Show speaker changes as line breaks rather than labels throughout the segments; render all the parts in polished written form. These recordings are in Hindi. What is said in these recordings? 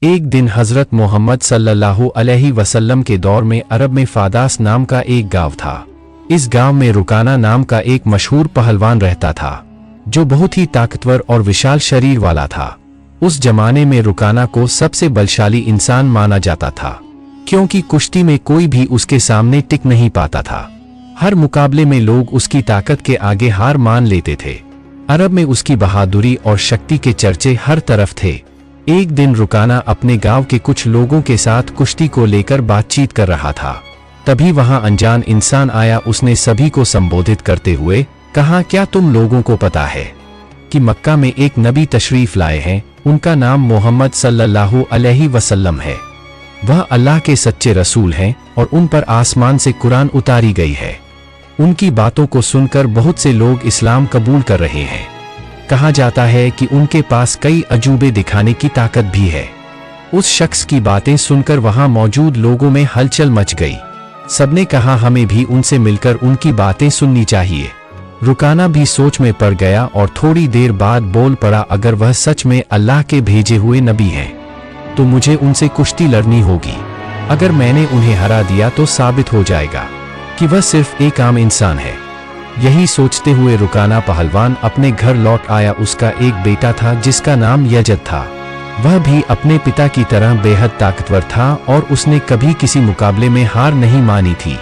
एक दिन हजरत मोहम्मद सल्लल्लाहु अलैहि वसल्लम के दौर में अरब में फादास नाम का एक गांव था। इस गांव में रुकाना नाम का एक मशहूर पहलवान रहता था, जो बहुत ही ताकतवर और विशाल शरीर वाला था। उस जमाने में रुकाना को सबसे बलशाली इंसान माना जाता था, क्योंकि कुश्ती में कोई भी उसके सामने टिक नहीं पाता था। हर मुकाबले में लोग उसकी ताकत के आगे हार मान लेते थे। अरब में उसकी बहादुरी और शक्ति के चर्चे हर तरफ थे। एक दिन रुकाना अपने गांव के कुछ लोगों के साथ कुश्ती को लेकर बातचीत कर रहा था। तभी वहां अनजान इंसान आया। उसने सभी को संबोधित करते हुए कहा, क्या तुम लोगों को पता है कि मक्का में एक नबी तशरीफ लाए हैं? उनका नाम मोहम्मद सल्लल्लाहु अलैहि वसल्लम है। वह अल्लाह के सच्चे रसूल हैं और उन पर आसमान से कुरान उतारी गई है। उनकी बातों को सुनकर बहुत से लोग इस्लाम कबूल कर रहे हैं। कहा जाता है कि उनके पास कई अजूबे दिखाने की ताकत भी है। उस शख्स की बातें सुनकर वहां मौजूद लोगों में हलचल मच गई। सबने कहा, हमें भी उनसे मिलकर उनकी बातें सुननी चाहिए। रुकाना भी सोच में पड़ गया और थोड़ी देर बाद बोल पड़ा, अगर वह सच में अल्लाह के भेजे हुए नबी हैं, तो मुझे उनसे कुश्ती लड़नी होगी। अगर मैंने उन्हें हरा दिया तो साबित हो जाएगा कि वह सिर्फ एक आम इंसान है। यही सोचते हुए रुकाना पहलवान अपने घर लौट आया। उसका एक बेटा था जिसका नाम यजद था। वह भी अपने पिता की तरह बेहद ताकतवर था और उसने कभी किसी मुकाबले में हार नहीं मानी थी।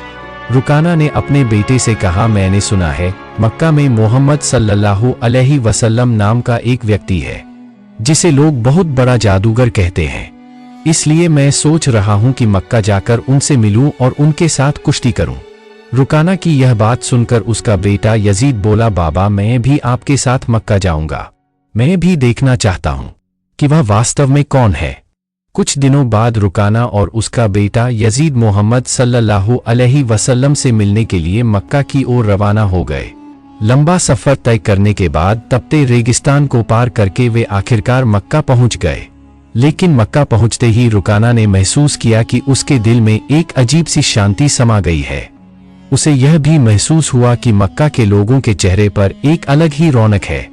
रुकाना ने अपने बेटे से कहा, मैंने सुना है मक्का में मोहम्मद सल्लल्लाहु अलैहि वसल्लम नाम का एक व्यक्ति है, जिसे लोग बहुत बड़ा जादूगर कहते हैं। इसलिए मैं सोच रहा हूं कि मक्का जाकर उनसे मिलूं और उनके साथ कुश्ती करूं। रुकाना की यह बात सुनकर उसका बेटा यजीद बोला, बाबा मैं भी आपके साथ मक्का जाऊंगा। मैं भी देखना चाहता हूं कि वह वास्तव में कौन है। कुछ दिनों बाद रुकाना और उसका बेटा यजीद मोहम्मद सल्लल्लाहु अलैहि वसल्लम से मिलने के लिए मक्का की ओर रवाना हो गए। लंबा सफर तय करने के बाद तपते रेगिस्तान को पार करके वे आखिरकार मक्का पहुंच गए। लेकिन मक्का पहुंचते ही रुकाना ने महसूस किया कि उसके दिल में एक अजीब सी शांति समा गई है। उसे यह भी महसूस हुआ कि मक्का के लोगों के चेहरे पर एक अलग ही रौनक है।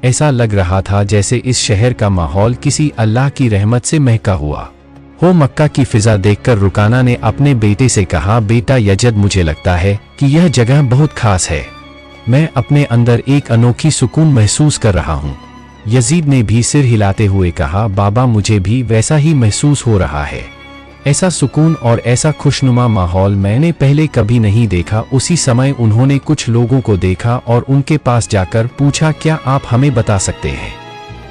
ऐसा लग रहा था जैसे इस शहर का माहौल किसी अल्लाह की रहमत से महका हुआ हो। मक्का की फिजा देखकर रुकाना ने अपने बेटे से कहा, बेटा यजद, मुझे लगता है कि यह जगह बहुत खास है। मैं अपने अंदर एक अनोखी सुकून महसूस कर रहा हूँ। यजीद ने भी सिर हिलाते हुए कहा, बाबा मुझे भी वैसा ही महसूस हो रहा है। ऐसा सुकून और ऐसा खुशनुमा माहौल मैंने पहले कभी नहीं देखा। उसी समय उन्होंने कुछ लोगों को देखा और उनके पास जाकर पूछा, क्या आप हमें बता सकते हैं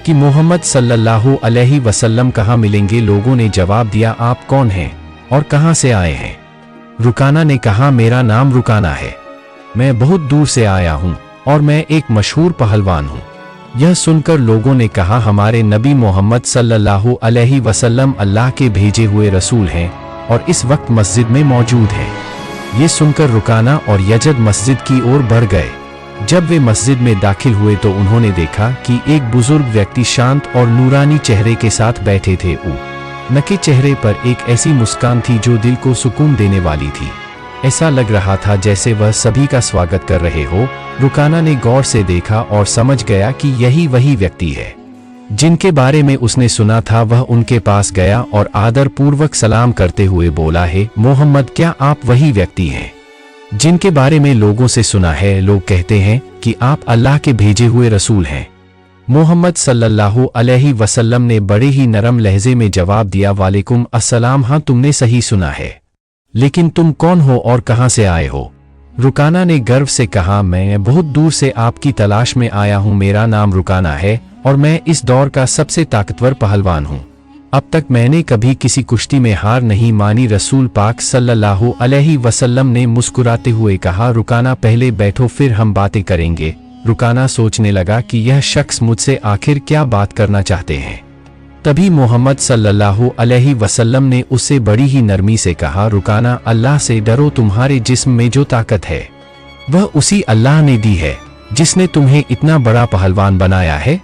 कि मोहम्मद सल्लल्लाहु अलैहि वसल्लम कहाँ मिलेंगे? लोगों ने जवाब दिया, आप कौन हैं और कहाँ से आए हैं? रुकाना ने कहा, मेरा नाम रुकाना है। मैं बहुत दूर से आया हूँ और मैं एक मशहूर पहलवान हूँ। यह सुनकर लोगों ने कहा, हमारे नबी मोहम्मद सल्लल्लाहु अलैहि वसल्लम अल्लाह के भेजे हुए रसूल हैं और इस वक्त मस्जिद में मौजूद हैं। ये सुनकर रुकाना और यजद मस्जिद की ओर बढ़ गए। जब वे मस्जिद में दाखिल हुए तो उन्होंने देखा कि एक बुजुर्ग व्यक्ति शांत और नूरानी चेहरे के साथ बैठे थे। उनके चेहरे पर एक ऐसी मुस्कान थी जो दिल को सुकून देने वाली थी। ऐसा लग रहा था जैसे वह सभी का स्वागत कर रहे हो। रुकाना ने गौर से देखा और समझ गया कि यही वही व्यक्ति है जिनके बारे में उसने सुना था। वह उनके पास गया और आदर पूर्वक सलाम करते हुए बोला, है मोहम्मद, क्या आप वही व्यक्ति हैं जिनके बारे में लोगों से सुना है? लोग कहते हैं कि आप अल्लाह के भेजे हुए रसूल हैं। मोहम्मद सल्लल्लाहु अलैहि वसल्लम ने बड़े ही नरम लहजे में जवाब दिया, वालेकुम अस्सलाम, हाँ तुमने सही सुना है, लेकिन तुम कौन हो और कहां से आए हो? रुकाना ने गर्व से कहा, मैं बहुत दूर से आपकी तलाश में आया हूं। मेरा नाम रुकाना है और मैं इस दौर का सबसे ताकतवर पहलवान हूं। अब तक मैंने कभी किसी कुश्ती में हार नहीं मानी। रसूल पाक सल्लल्लाहु अलैहि वसल्लम ने मुस्कुराते हुए कहा, रुकाना पहले बैठो, फिर हम बातें करेंगे। रुकाना सोचने लगा कि यह शख्स मुझसे आखिर क्या बात करना चाहते हैं। तभी मोहम्मद सल्लल्लाहु अलैहि वसल्लम ने उससे बड़ी ही नरमी से कहा, रुकाना, अल्लाह से डरो। तुम्हारे जिस्म में जो ताकत है वह उसी अल्लाह ने दी है जिसने तुम्हें इतना बड़ा पहलवान बनाया है।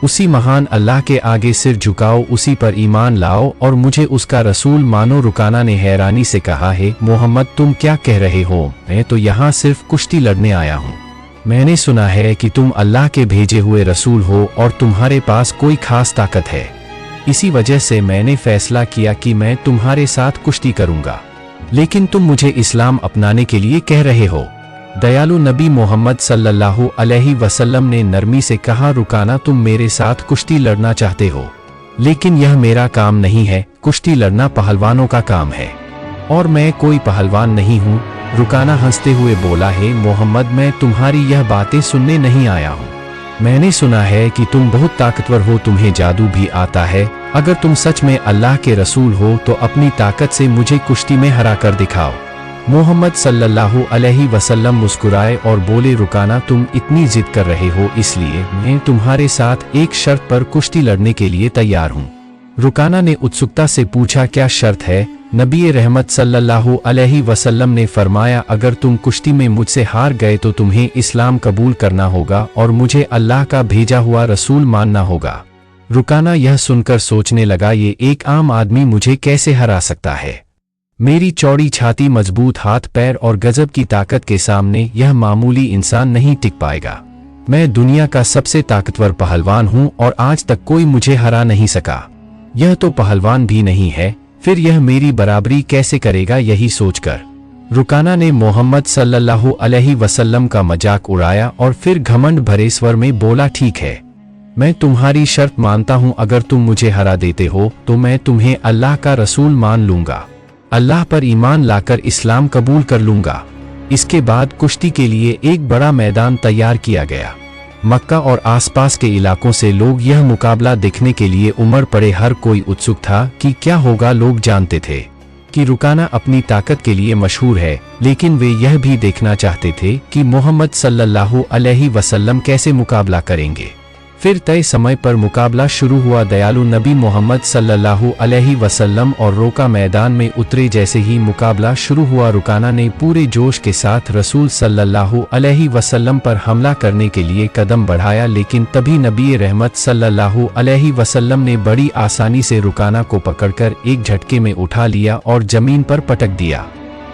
उसी महान अल्लाह के आगे सिर झुकाओ, उसी पर ईमान लाओ और मुझे उसका रसूल मानो। रुकाना ने हैरानी से कहा, है मोहम्मद, तुम क्या कह रहे हो? मैं तो यहाँ सिर्फ कुश्ती लड़ने आया हूँ। मैंने सुना है कि तुम अल्लाह के भेजे हुए रसूल हो और तुम्हारे पास कोई खास ताकत है। इसी वजह से मैंने फैसला किया कि मैं तुम्हारे साथ कुश्ती करूंगा, लेकिन तुम मुझे इस्लाम अपनाने के लिए कह रहे हो। दयालु नबी मोहम्मद सल्लल्लाहु अलैहि वसल्लम ने नरमी से कहा, रुकाना तुम मेरे साथ कुश्ती लड़ना चाहते हो, लेकिन यह मेरा काम नहीं है। कुश्ती लड़ना पहलवानों का काम है और मैं कोई पहलवान नहीं हूँ। रुकाना हंसते हुए बोला, है मोहम्मद, मैं तुम्हारी यह बातें सुनने नहीं आया हूँ। मैंने सुना है कि तुम बहुत ताकतवर हो, तुम्हें जादू भी आता है। अगर तुम सच में अल्लाह के रसूल हो तो अपनी ताकत से मुझे कुश्ती में हरा कर दिखाओ। मोहम्मद सल्लल्लाहु अलैहि वसल्लम मुस्कुराए और बोले, रुकाना तुम इतनी जिद कर रहे हो, इसलिए मैं तुम्हारे साथ एक शर्त पर कुश्ती लड़ने के लिए तैयार हूँ। रुकाना ने उत्सुकता से पूछा, क्या शर्त है? नबी रहमत सल्लल्लाहु अलैहि वसल्लम ने फरमाया, अगर तुम कुश्ती में मुझसे हार गए तो तुम्हें इस्लाम कबूल करना होगा और मुझे अल्लाह का भेजा हुआ रसूल मानना होगा। रुकाना यह सुनकर सोचने लगा, ये एक आम आदमी मुझे कैसे हरा सकता है? मेरी चौड़ी छाती, मजबूत हाथ पैर और गजब की ताकत के सामने यह मामूली इंसान नहीं टिक पाएगा। मैं दुनिया का सबसे ताकतवर पहलवान हूँ और आज तक कोई मुझे हरा नहीं सका। यह तो पहलवान भी नहीं है, फिर यह मेरी बराबरी कैसे करेगा? यही सोचकर रुकाना ने मोहम्मद सल्लल्लाहु अलैहि वसल्लम का मजाक उड़ाया और फिर घमंड भरे स्वर में बोला, ठीक है, मैं तुम्हारी शर्त मानता हूँ। अगर तुम मुझे हरा देते हो तो मैं तुम्हें अल्लाह का रसूल मान लूंगा, अल्लाह पर ईमान लाकर इस्लाम कबूल कर लूंगा। इसके बाद कुश्ती के लिए एक बड़ा मैदान तैयार किया गया। मक्का और आसपास के इलाकों से लोग यह मुकाबला देखने के लिए उमड़ पड़े। हर कोई उत्सुक था कि क्या होगा। लोग जानते थे कि रुकाना अपनी ताकत के लिए मशहूर है, लेकिन वे यह भी देखना चाहते थे कि मोहम्मद सल्लल्लाहु अलैहि वसल्लम कैसे मुकाबला करेंगे। फिर तय समय पर मुकाबला शुरू हुआ। दयालु नबी मोहम्मद सल्लल्लाहु अलैहि वसल्लम और रोका मैदान में उतरे। जैसे ही मुकाबला शुरू हुआ, रुकाना ने पूरे जोश के साथ रसूल सल्लल्लाहु अलैहि वसल्लम पर हमला करने के लिए कदम बढ़ाया, लेकिन तभी नबी रहमत सल्लल्लाहु अलैहि वसल्लम ने बड़ी आसानी से रुकाना को पकड़कर एक झटके में उठा लिया और जमीन पर पटक दिया।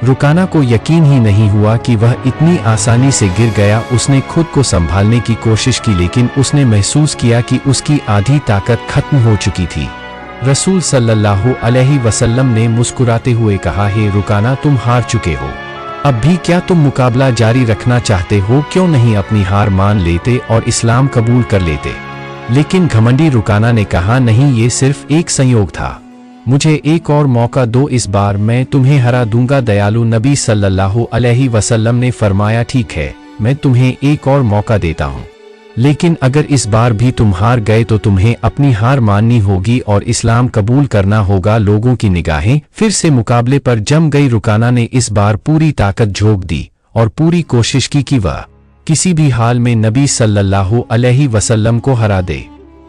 रुकाना को यकीन ही नहीं हुआ कि वह इतनी आसानी से गिर गया। उसने खुद को संभालने की कोशिश की, लेकिन उसने महसूस किया कि उसकी आधी ताकत खत्म हो चुकी थी। रसूल सल्लल्लाहु अलैहि वसल्लम ने मुस्कुराते हुए कहा, हे रुकाना, तुम हार चुके हो। अब भी क्या तुम मुकाबला जारी रखना चाहते हो? क्यों नहीं अपनी हार मान लेते और इस्लाम कबूल कर लेते? लेकिन घमंडी रुकाना ने कहा, नहीं, ये सिर्फ एक संयोग था, मुझे एक और मौका दो, इस बार मैं तुम्हें हरा दूंगा। दयालु नबी सल्लल्लाहु अलैहि वसल्लम ने फरमाया, ठीक है, मैं तुम्हें एक और मौका देता हूँ, लेकिन अगर इस बार भी तुम हार गए तो तुम्हें अपनी हार माननी होगी और इस्लाम कबूल करना होगा। लोगों की निगाहें फिर से मुकाबले पर जम गई। रुकाना ने इस बार पूरी ताकत झोंक दी और पूरी कोशिश की कि वह किसी भी हाल में नबी सल्लल्लाहु अलैहि वसल्लम को हरा दे।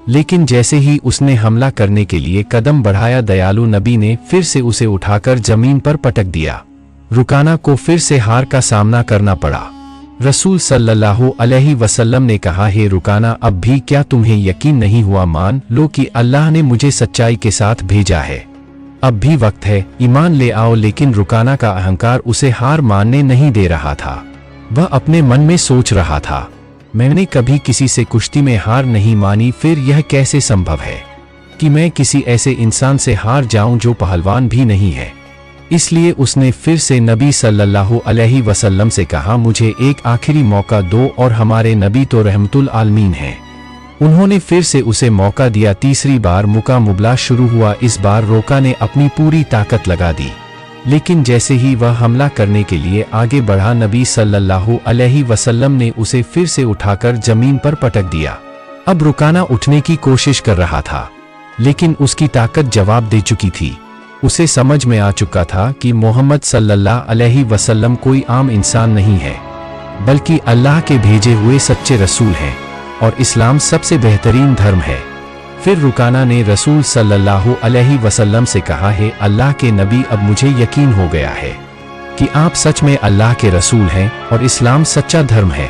लेकिन जैसे ही उसने हमला करने के लिए कदम बढ़ाया, दयालु नबी ने फिर से उसे उठाकर जमीन पर पटक दिया। रुकाना को फिर से हार का सामना करना पड़ा। रसूल सल्लल्लाहु अलैहि वसल्लम ने कहा, हे रुकाना, अब भी क्या तुम्हें यकीन नहीं हुआ? मान लो कि अल्लाह ने मुझे सच्चाई के साथ भेजा है। अब भी वक्त है, ईमान ले आओ। लेकिन रुकाना का अहंकार उसे हार मानने नहीं दे रहा था। वह अपने मन में सोच रहा था, मैंने कभी किसी से कुश्ती में हार नहीं मानी, फिर यह कैसे संभव है कि मैं किसी ऐसे इंसान से हार जाऊं जो पहलवान भी नहीं है। इसलिए उसने फिर से नबी सल्लल्लाहु अलैहि वसल्लम से कहा, मुझे एक आखिरी मौका दो और हमारे नबी तो रहमतुल आलमीन हैं। उन्होंने फिर से उसे मौका दिया। तीसरी बार मुकाबला शुरू हुआ। इस बार रोका ने अपनी पूरी ताकत लगा दी, लेकिन जैसे ही वह हमला करने के लिए आगे बढ़ा, नबी सल्लल्लाहु अलैहि वसल्लम ने उसे फिर से उठाकर जमीन पर पटक दिया। अब रुकाना उठने की कोशिश कर रहा था, लेकिन उसकी ताकत जवाब दे चुकी थी। उसे समझ में आ चुका था कि मोहम्मद सल्लल्लाहु अलैहि वसल्लम कोई आम इंसान नहीं है, बल्कि अल्लाह के भेजे हुए सच्चे रसूल हैं और इस्लाम सबसे बेहतरीन धर्म है। फिर रुकाना ने रसूल सल्लल्लाहु अलैहि वसल्लम से कहा, है अल्लाह के नबी, अब मुझे यकीन हो गया है कि आप सच में अल्लाह के रसूल हैं और इस्लाम सच्चा धर्म है।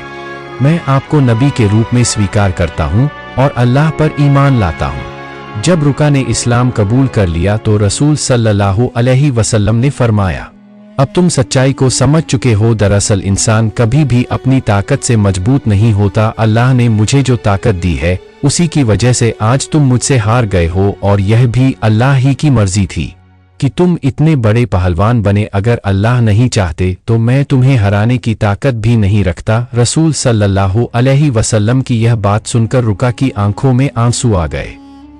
मैं आपको नबी के रूप में स्वीकार करता हूँ और अल्लाह पर ईमान लाता हूँ। जब रुका ने इस्लाम कबूल कर लिया तो रसूल सल्लल्लाहु अलैहि वसल्लम ने फरमाया, अब तुम सच्चाई को समझ चुके हो। दरअसल इंसान कभी भी अपनी ताकत से मजबूत नहीं होता। अल्लाह ने मुझे जो ताकत दी है उसी की वजह से आज तुम मुझसे हार गए हो, और यह भी अल्लाह ही की मर्जी थी कि तुम इतने बड़े पहलवान बने। अगर अल्लाह नहीं चाहते तो मैं तुम्हें हराने की ताकत भी नहीं रखता। रसूल सल्लल्लाहु अलैहि वसल्लम की यह बात सुनकर रुका की आंखों में आंसू आ गए।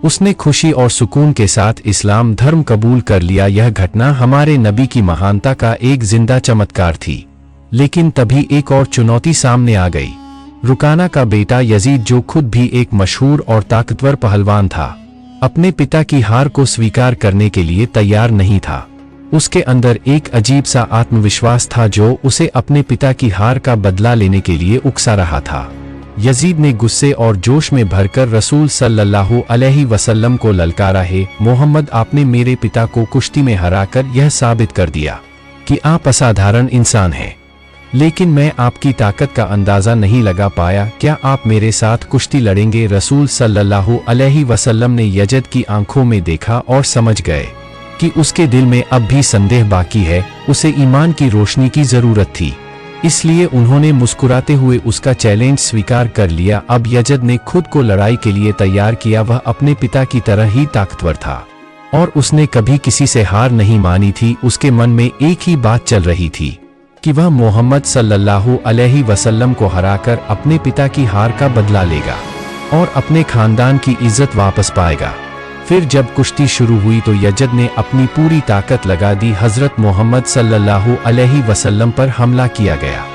उसने खुशी और सुकून के साथ इस्लाम धर्म कबूल कर लिया। यह घटना हमारे नबी की महानता का एक जिंदा चमत्कार थी। लेकिन तभी एक और चुनौती सामने आ गई। रुकाना का बेटा यजीद, जो खुद भी एक मशहूर और ताकतवर पहलवान था, अपने पिता की हार को स्वीकार करने के लिए तैयार नहीं था। उसके अंदर एक अजीब सा आत्मविश्वास था जो उसे अपने पिता की हार का बदला लेने के लिए उकसा रहा था। यजीद ने गुस्से और जोश में भरकर रसूल सल्लल्लाहु अलैहि वसल्लम को ललकारा, है मोहम्मद, आपने मेरे पिता को कुश्ती में हराकर यह साबित कर दिया कि आप असाधारण इंसान हैं। लेकिन मैं आपकी ताकत का अंदाजा नहीं लगा पाया। क्या आप मेरे साथ कुश्ती लड़ेंगे? रसूल सल्लल्लाहु अलैहि वसल्लम ने यजद की आंखों में देखा और समझ गए कि उसके दिल में अब भी संदेह बाकी है। उसे ईमान की रोशनी की जरूरत थी, इसलिए उन्होंने मुस्कुराते हुए उसका चैलेंज स्वीकार कर लिया। अब यजद ने खुद को लड़ाई के लिए तैयार किया। वह अपने पिता की तरह ही ताकतवर था और उसने कभी किसी से हार नहीं मानी थी। उसके मन में एक ही बात चल रही थी कि वह मोहम्मद सल्लल्लाहु अलैहि वसल्लम को हराकर अपने पिता की हार का बदला लेगा और अपने खानदान की इज्जत वापस पाएगा। फिर जब कुश्ती शुरू हुई तो यजद ने अपनी पूरी ताकत लगा दी। हजरत मोहम्मद सल्लल्लाहु अलैहि वसल्लम पर हमला किया गया,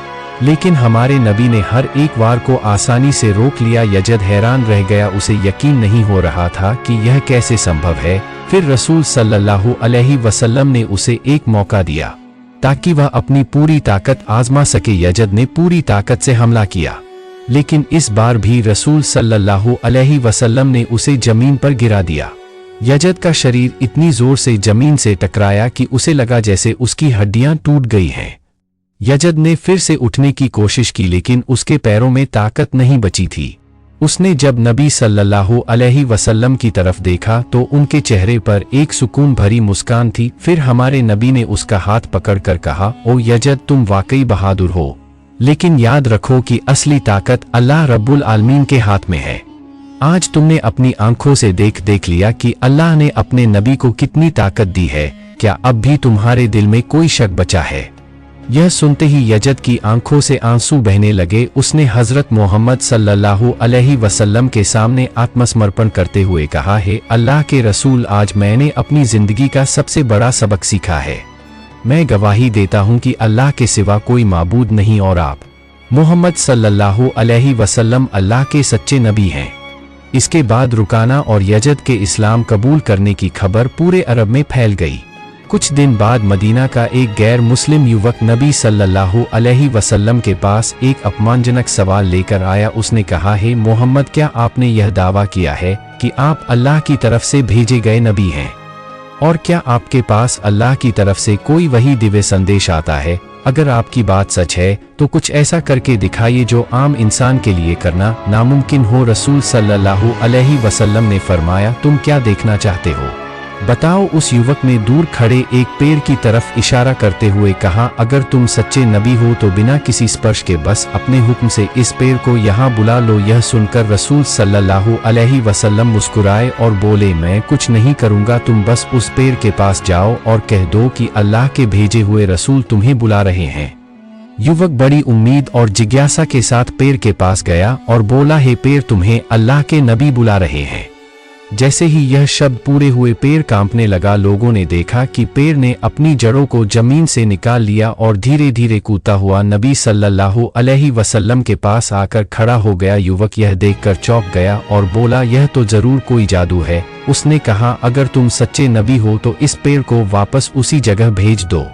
लेकिन हमारे नबी ने हर एक वार को आसानी से रोक लिया। यजद हैरान रह गया, उसे यकीन नहीं हो रहा था कि यह कैसे संभव है। फिर रसूल सल्लल्लाहु अलैहि वसल्लम ने उसे एक मौका दिया ताकि वह अपनी पूरी ताकत आजमा सके। यजद ने पूरी ताकत से हमला किया, लेकिन इस बार भी रसूल सल्लल्लाहु अलैहि वसल्लम ने उसे जमीन पर गिरा दिया। यजद का शरीर इतनी जोर से जमीन से टकराया कि उसे लगा जैसे उसकी हड्डियां टूट गई हैं। यजद ने फिर से उठने की कोशिश की, लेकिन उसके पैरों में ताकत नहीं बची थी। उसने जब नबी सल्लल्लाहु अलैहि वसल्लम की तरफ देखा तो उनके चेहरे पर एक सुकून भरी मुस्कान थी। फिर हमारे नबी ने उसका हाथ पकड़कर कहा, ओ यजद, तुम वाकई बहादुर हो, लेकिन याद रखो कि असली ताकत अल्लाह रब्बुल आलमीन के हाथ में है। आज तुमने अपनी आंखों से देख लिया कि अल्लाह ने अपने नबी को कितनी ताकत दी है। क्या अब भी तुम्हारे दिल में कोई शक बचा है? यह सुनते ही यजद की आंखों से आंसू बहने लगे। उसने हजरत मोहम्मद सल्लल्लाहु अलैहि वसल्लम के सामने आत्मसमर्पण करते हुए कहा, है अल्लाह के रसूल, आज मैंने अपनी जिंदगी का सबसे बड़ा सबक सीखा है। मैं गवाही देता हूँ कि अल्लाह के सिवा कोई माबूद नहीं और आप मोहम्मद सल्लल्लाहु अलैहि वसल्लम अल्लाह के सच्चे नबी हैं। इसके बाद रुकाना और यजद के इस्लाम कबूल करने की खबर पूरे अरब में फैल गई। कुछ दिन बाद मदीना का एक गैर मुस्लिम युवक नबी सल्लल्लाहु अलैहि वसल्लम के पास एक अपमानजनक सवाल लेकर आया। उसने कहा, है मोहम्मद, क्या आपने यह दावा किया है कि आप अल्लाह की तरफ से भेजे गए नबी हैं? और क्या आपके पास अल्लाह की तरफ से कोई वही दिव्य संदेश आता है? अगर आपकी बात सच है तो कुछ ऐसा करके दिखाइए जो आम इंसान के लिए करना नामुमकिन हो। रसूल सल्लल्लाहु अलैहि वसल्लम ने फरमाया, तुम क्या देखना चाहते हो बताओ? उस युवक ने दूर खड़े एक पेड़ की तरफ इशारा करते हुए कहा, अगर तुम सच्चे नबी हो तो बिना किसी स्पर्श के बस अपने हुक्म से इस पेड़ को यहाँ बुला लो। यह सुनकर रसूल सल्लल्लाहु अलैहि वसल्लम मुस्कुराए और बोले, मैं कुछ नहीं करूँगा, तुम बस उस पेड़ के पास जाओ और कह दो कि अल्लाह के भेजे हुए रसूल तुम्हें बुला रहे हैं। युवक बड़ी उम्मीद और जिज्ञासा के साथ पेड़ के पास गया और बोला, हे पेड़, तुम्हें अल्लाह के नबी बुला रहे हैं। जैसे ही यह शब्द पूरे हुए पेड़ कांपने लगा। लोगों ने देखा कि पेड़ ने अपनी जड़ों को जमीन से निकाल लिया और धीरे धीरे कूदता हुआ नबी सल्लल्लाहु अलैहि वसल्लम के पास आकर खड़ा हो गया। युवक यह देखकर चौंक गया और बोला, यह तो जरूर कोई जादू है। उसने कहा, अगर तुम सच्चे नबी हो तो इस पेड़ को वापस उसी जगह भेज दो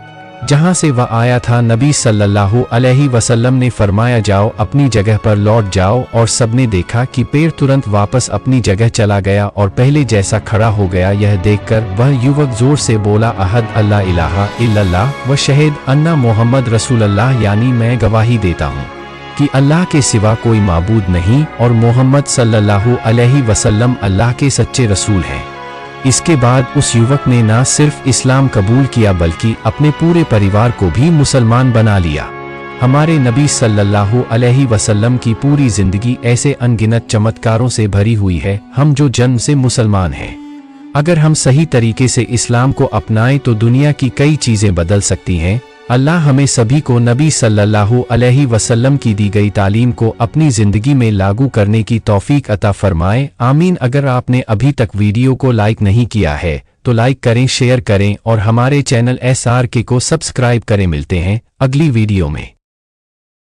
जहां से वह आया था। नबी सल्लल्लाहु अलैहि वसल्लम ने फरमाया, जाओ अपनी जगह पर लौट जाओ। और सबने देखा कि पेड़ तुरंत वापस अपनी जगह चला गया और पहले जैसा खड़ा हो गया। यह देखकर वह युवक जोर से बोला, अहद अल्ला इलाहा इल्लल्लाह व शहीद अन्ना मोहम्मद रसूलुल्लाह, यानी मैं गवाही देता हूँ कि अल्लाह के सिवा कोई माबूद नहीं और मोहम्मद सल्लल्लाहु अलैहि वसल्लम अल्लाह के सच्चे रसूल हैं। इसके बाद उस युवक ने न सिर्फ इस्लाम कबूल किया बल्कि अपने पूरे परिवार को भी मुसलमान बना लिया। हमारे नबी सल्लल्लाहु अलैहि वसल्लम की पूरी जिंदगी ऐसे अनगिनत चमत्कारों से भरी हुई है। हम जो जन्म से मुसलमान हैं, अगर हम सही तरीके से इस्लाम को अपनाएं तो दुनिया की कई चीजें बदल सकती हैं। अल्लाह हमें सभी को नबी सल्लल्लाहु अलैहि वसल्लम की दी गई तालीम को अपनी जिंदगी में लागू करने की तौफीक अता फरमाए। आमीन। अगर आपने अभी तक वीडियो को लाइक नहीं किया है तो लाइक करें, शेयर करें और हमारे चैनल SRK को सब्सक्राइब करें। मिलते हैं अगली वीडियो में।